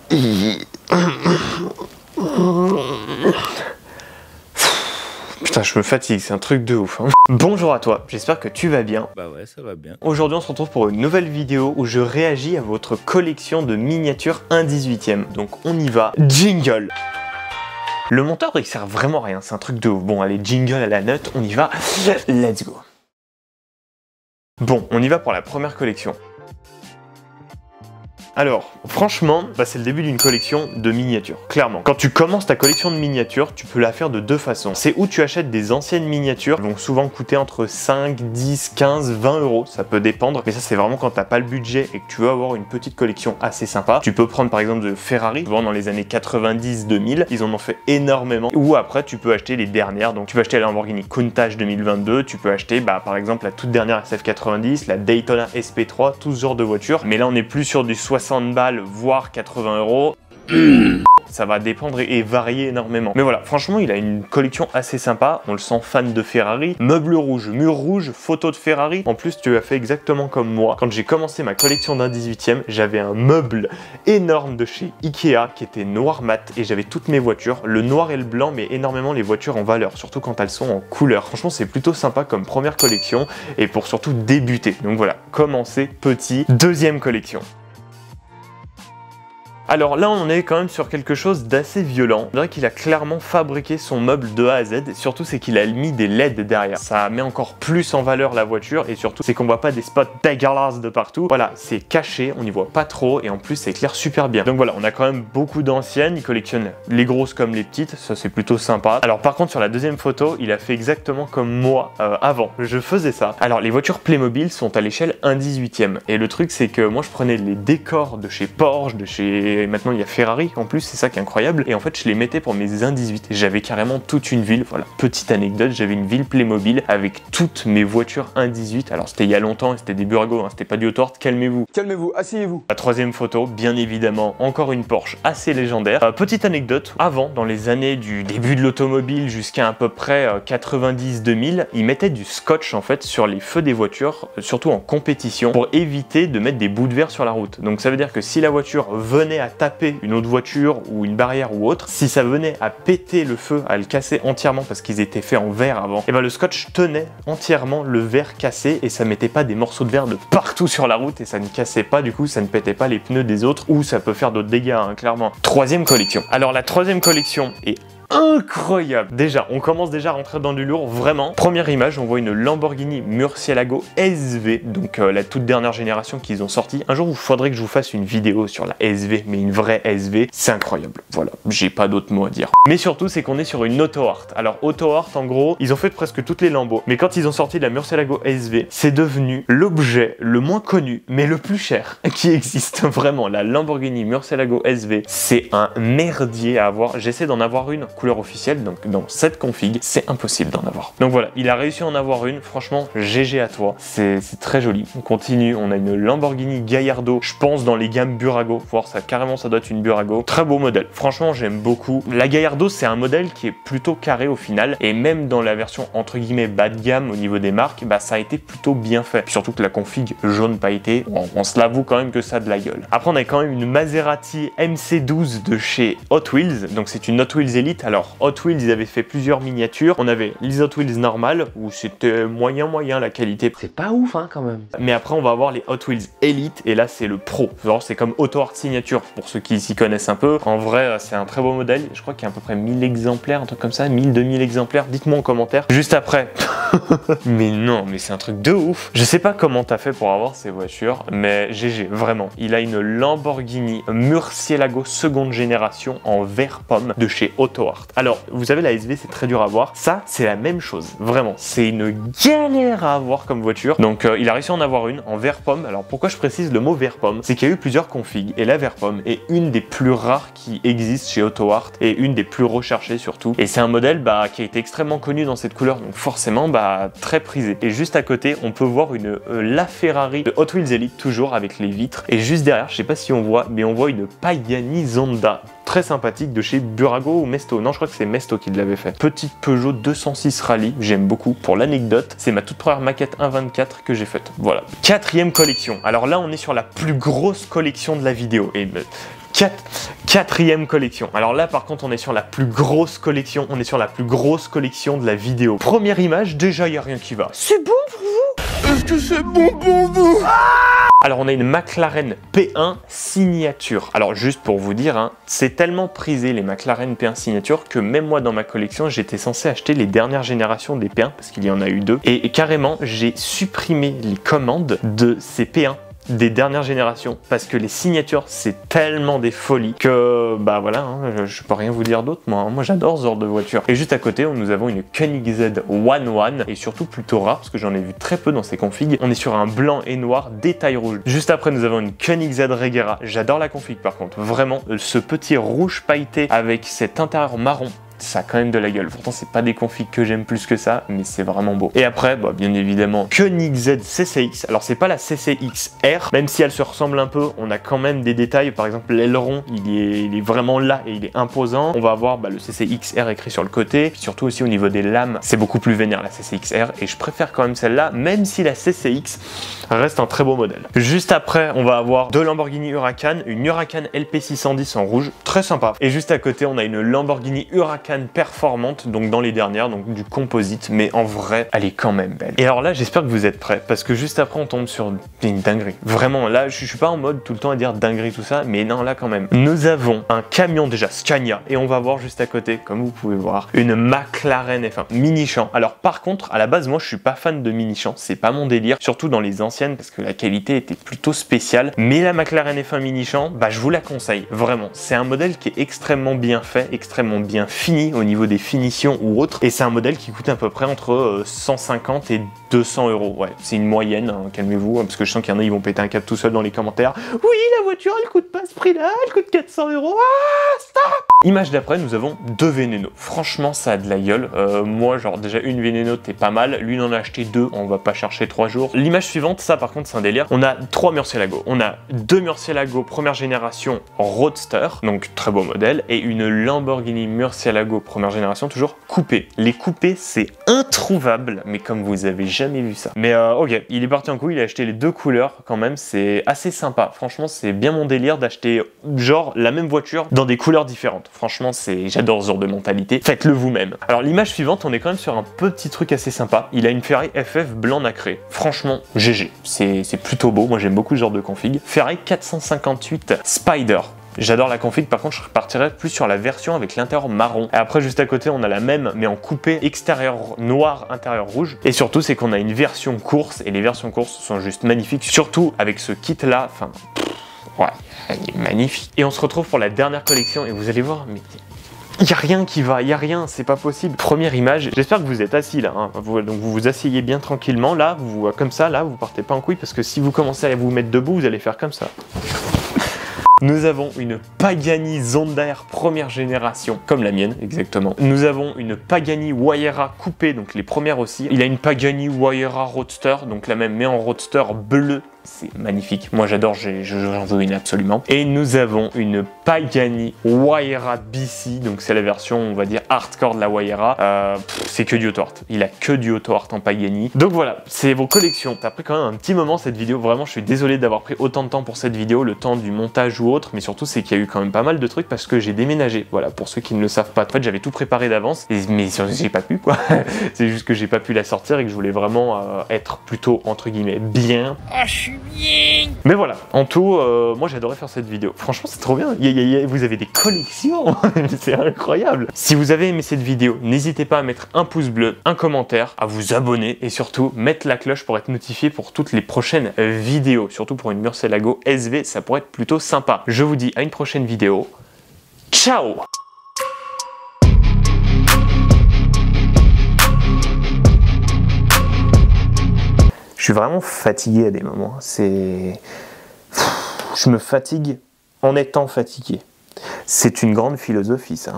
Putain, je me fatigue, c'est un truc de ouf. Hein. Bonjour à toi, j'espère que tu vas bien. Bah ouais, ça va bien. Aujourd'hui, on se retrouve pour une nouvelle vidéo où je réagis à votre collection de miniatures 1/18e. Donc on y va, jingle. Le monteur, il sert vraiment à rien, c'est un truc de ouf. Bon, allez, jingle à la note, on y va, let's go. Bon, on y va pour la première collection. Alors, franchement, c'est le début d'une collection de miniatures, clairement. Quand tu commences ta collection de miniatures, tu peux la faire de deux façons. C'est où tu achètes des anciennes miniatures, qui vont souvent coûter entre 5, 10, 15, 20 euros, ça peut dépendre. Mais ça, c'est vraiment quand t'as pas le budget et que tu veux avoir une petite collection assez sympa. Tu peux prendre par exemple de Ferrari, souvent dans les années 90-2000, ils en ont fait énormément. Ou après, tu peux acheter les dernières, donc tu peux acheter la Lamborghini Countach 2022, tu peux acheter par exemple la toute dernière SF90, la Daytona SP3, tout ce genre de voitures. Mais là, on est plus sur du 60 balles, voire 80 euros. Ça va dépendre et varier énormément. Mais voilà, franchement, il a une collection assez sympa. On le sent fan de Ferrari. Meuble rouge, mur rouge, photo de Ferrari. En plus, tu as fait exactement comme moi. Quand j'ai commencé ma collection d'1/18e, j'avais un meuble énorme de chez Ikea qui était noir mat et j'avais toutes mes voitures. Le noir et le blanc, mais énormément les voitures en valeur, surtout quand elles sont en couleur. Franchement, c'est plutôt sympa comme première collection et pour surtout débuter. Donc voilà, commencer petit. Deuxième collection. Alors là, on est quand même sur quelque chose d'assez violent. On dirait qu'il a clairement fabriqué son meuble de A à Z. Et surtout, c'est qu'il a mis des LED derrière. Ça met encore plus en valeur la voiture. Et surtout, c'est qu'on voit pas des spots dégueulasses de partout. Voilà, c'est caché, on n'y voit pas trop. Et en plus, c'est éclaire super bien. Donc voilà, on a quand même beaucoup d'anciennes. Il collectionne les grosses comme les petites. Ça, c'est plutôt sympa. Alors par contre, sur la deuxième photo, il a fait exactement comme moi avant. Je faisais ça. Alors, les voitures Playmobil sont à l'échelle 1/18e. Et le truc, c'est que moi, je prenais les décors de chez Porsche, de chez... Et maintenant il y a Ferrari en plus, c'est ça qui est incroyable. Et en fait je les mettais pour mes 1/18. J'avais carrément toute une ville, voilà, petite anecdote, j'avais une ville Playmobil avec toutes mes voitures 1/18. Alors c'était il y a longtemps et c'était des Burago, hein, c'était pas du Hot-Word, calmez-vous. Calmez-vous, asseyez-vous. La troisième photo, bien évidemment, encore une Porsche assez légendaire. Petite anecdote, avant, dans les années du début de l'automobile jusqu'à à peu près 90-2000, ils mettaient du scotch en fait sur les feux des voitures, surtout en compétition, pour éviter de mettre des bouts de verre sur la route. Donc ça veut dire que si la voiture venait à taper une autre voiture ou une barrière ou autre, si ça venait à péter le feu, à le casser entièrement parce qu'ils étaient faits en verre avant, et le scotch tenait entièrement le verre cassé et ça mettait pas des morceaux de verre de partout sur la route et ça ne cassait pas, du coup ça ne pétait pas les pneus des autres ou ça peut faire d'autres dégâts, hein, clairement. Troisième collection. Alors la troisième collection est incroyable. Déjà, on commence déjà à rentrer dans du lourd, vraiment. Première image, on voit une Lamborghini Murcielago SV, donc la toute dernière génération qu'ils ont sorti. Un jour, il faudrait que je vous fasse une vidéo sur la SV, mais une vraie SV, c'est incroyable. Voilà, j'ai pas d'autres mots à dire. Mais surtout, c'est qu'on est sur une Auto Art. Alors, Auto Art, en gros, ils ont fait presque toutes les Lambo, mais quand ils ont sorti la Murcielago SV, c'est devenu l'objet le moins connu, mais le plus cher qui existe. Vraiment, la Lamborghini Murcielago SV, c'est un merdier à avoir. J'essaie d'en avoir une couleur officielle, donc dans cette config, c'est impossible d'en avoir. Donc voilà, il a réussi à en avoir une, franchement, GG à toi, c'est très joli. On continue, on a une Lamborghini Gallardo, je pense dans les gammes Burago, voir ça, carrément ça doit être une Burago, très beau modèle, franchement j'aime beaucoup. La Gallardo c'est un modèle qui est plutôt carré au final, et même dans la version entre guillemets bas de gamme au niveau des marques, ça a été plutôt bien fait. Puis surtout que la config jaune pailleté, on se l'avoue quand même que ça a de la gueule. Après on a quand même une Maserati MC12 de chez Hot Wheels, donc c'est une Hot Wheels Elite. Alors Hot Wheels ils avaient fait plusieurs miniatures, on avait les Hot Wheels normales où c'était moyen la qualité. C'est pas ouf hein quand même. Mais après on va avoir les Hot Wheels Elite et là c'est le Pro. Genre c'est comme Auto Art Signature pour ceux qui s'y connaissent un peu. En vrai c'est un très beau modèle, je crois qu'il y a à peu près 1000 exemplaires, un truc comme ça, 1000-2000 exemplaires, dites-moi en commentaire juste après. Mais non, mais c'est un truc de ouf. Je sais pas comment t'as fait pour avoir ces voitures, mais GG, vraiment. Il a une Lamborghini Murcielago seconde génération en vert pomme de chez Auto Art. Alors, vous savez, la SV, c'est très dur à avoir. Ça, c'est la même chose, vraiment. C'est une galère à avoir comme voiture. Donc, il a réussi à en avoir une en vert pomme. Alors, pourquoi je précise le mot vert pomme? C'est qu'il y a eu plusieurs configs, et la vert pomme est une des plus rares qui existent chez Auto Art, et une des plus recherchées surtout. Et c'est un modèle qui a été extrêmement connu dans cette couleur, donc forcément, très prisé. Et juste à côté, on peut voir une LaFerrari de Hot Wheels Elite, toujours avec les vitres. Et juste derrière, je sais pas si on voit, mais on voit une Pagani Zonda. Très sympathique de chez Burago ou Mesto. Non, je crois que c'est Mesto qui l'avait fait. Petite Peugeot 206 Rally, j'aime beaucoup. Pour l'anecdote, c'est ma toute première maquette 1.24 que j'ai faite. Voilà. Quatrième collection. Alors là, on est sur la plus grosse collection de la vidéo. Et Quatrième collection. Alors là par contre on est sur la plus grosse collection, de la vidéo. Première image, déjà il n'y a rien qui va. C'est bon pour vous? Est-ce que c'est bon pour vous? Alors on a une McLaren P1 signature. Alors juste pour vous dire, hein, c'est tellement prisé les McLaren P1 signature que même moi dans ma collection j'étais censé acheter les dernières générations des P1 parce qu'il y en a eu deux. Et carrément j'ai supprimé les commandes de ces P1 des dernières générations parce que les signatures c'est tellement des folies que bah voilà, hein, je peux rien vous dire d'autre. Moi j'adore ce genre de voiture. Et juste à côté nous avons une Koenigsegg One et surtout plutôt rare parce que j'en ai vu très peu dans ces configs. On est sur un blanc et noir détail rouge. Juste après nous avons une Koenigsegg Regera. J'adore la config par contre, vraiment ce petit rouge pailleté avec cet intérieur marron, ça a quand même de la gueule. Pourtant c'est pas des configs que j'aime plus que ça, mais c'est vraiment beau. Et après bah, bien évidemment Koenigsegg CCX. Alors c'est pas la CCX R, même si elle se ressemble un peu, on a quand même des détails. Par exemple l'aileron il est vraiment là et il est imposant. On va avoir bah, le CCX R écrit sur le côté. Puis surtout aussi au niveau des lames c'est beaucoup plus vénère la CCX R et je préfère quand même celle-là, même si la CCX reste un très beau modèle. Juste après on va avoir deux Lamborghini Huracan, une Huracan LP610 en rouge, très sympa. Et juste à côté on a une Lamborghini Huracan performante, donc dans les dernières, donc du composite, mais en vrai elle est quand même belle. Et alors là j'espère que vous êtes prêts parce que juste après on tombe sur une dinguerie. Vraiment là je suis pas en mode tout le temps à dire dinguerie tout ça, mais non là quand même. Nous avons un camion déjà Scania et on va voir juste à côté, comme vous pouvez voir, une McLaren F1 mini champ. Alors par contre à la base moi je suis pas fan de mini champ, c'est pas mon délire, surtout dans les anciennes parce que la qualité était plutôt spéciale, mais la McLaren F1 mini champ, bah je vous la conseille vraiment. C'est un modèle qui est extrêmement bien fait, extrêmement bien fini au niveau des finitions ou autres, et c'est un modèle qui coûte à peu près entre 150 et 200 euros. Ouais, c'est une moyenne, hein, calmez-vous, parce que je sens qu'il y en a ils vont péter un câble tout seul dans les commentaires. Oui, la voiture elle coûte pas ce prix-là, elle coûte 400 euros. Ah, stop! Image d'après, nous avons deux Veneno. Franchement, ça a de la gueule. Moi, genre déjà une Veneno, t'es pas mal. Lui, il en a acheté deux. On va pas chercher 3 jours. L'image suivante, ça par contre, c'est un délire. On a trois Murcielago. On a deux Murcielago première génération Roadster, donc très beau modèle, et une Lamborghini Murcielago première génération, toujours coupée. Les coupés, c'est introuvable, mais comme vous avez jamais vu ça. Mais ok, il est parti en couille. Il a acheté les deux couleurs quand même. C'est assez sympa. Franchement, c'est bien mon délire d'acheter genre la même voiture dans des couleurs différentes. Franchement, j'adore ce genre de mentalité. Faites-le vous-même. Alors l'image suivante, on est quand même sur un petit truc assez sympa. Il a une Ferrari FF blanc nacré. Franchement, GG. C'est plutôt beau. Moi, j'aime beaucoup ce genre de config. Ferrari 458 Spider. J'adore la config, par contre je repartirais plus sur la version avec l'intérieur marron. Et après juste à côté on a la même mais en coupé, extérieur noir, intérieur rouge. Et surtout c'est qu'on a une version course et les versions courses sont juste magnifiques. Surtout avec ce kit là, enfin ouais, il est magnifique. Et on se retrouve pour la dernière collection et vous allez voir, mais il n'y a rien qui va, il n'y a rien, c'est pas possible. Première image, j'espère que vous êtes assis là, hein. Donc vous vous asseyez bien tranquillement, là, comme ça, là, vous partez pas en couille parce que si vous commencez à vous mettre debout, vous allez faire comme ça. Nous avons une Pagani Zonda première génération, comme la mienne exactement. Nous avons une Pagani Huayra coupée, donc les premières aussi. Il a une Pagani Huayra Roadster, donc la même mais en Roadster bleu. C'est magnifique, moi j'adore, j'en veux une absolument. Et nous avons une Pagani Huayra BC, donc c'est la version on va dire hardcore de la Huayra. C'est que du auto-art, il a que du auto-art en Pagani. Donc voilà, c'est vos collections. Ça a pris quand même un petit moment cette vidéo, vraiment je suis désolé d'avoir pris autant de temps pour cette vidéo, le temps du montage ou autre, mais surtout c'est qu'il y a eu quand même pas mal de trucs parce que j'ai déménagé. Voilà, pour ceux qui ne le savent pas, en fait j'avais tout préparé d'avance, mais j'ai pas pu quoi. C'est juste que j'ai pas pu la sortir et que je voulais vraiment être plutôt entre guillemets bien. Ah, je suis bien. Mais voilà, en tout, moi j'adorais faire cette vidéo. Franchement c'est trop bien, vous avez des collections, c'est incroyable. Si vous avez aimé cette vidéo, n'hésitez pas à mettre un pouce bleu, un commentaire, à vous abonner et surtout mettre la cloche pour être notifié pour toutes les prochaines vidéos. Surtout pour une Murcielago SV, ça pourrait être plutôt sympa. Je vous dis à une prochaine vidéo. Ciao! Je suis vraiment fatigué à des moments. Je me fatigue en étant fatigué. C'est une grande philosophie, ça.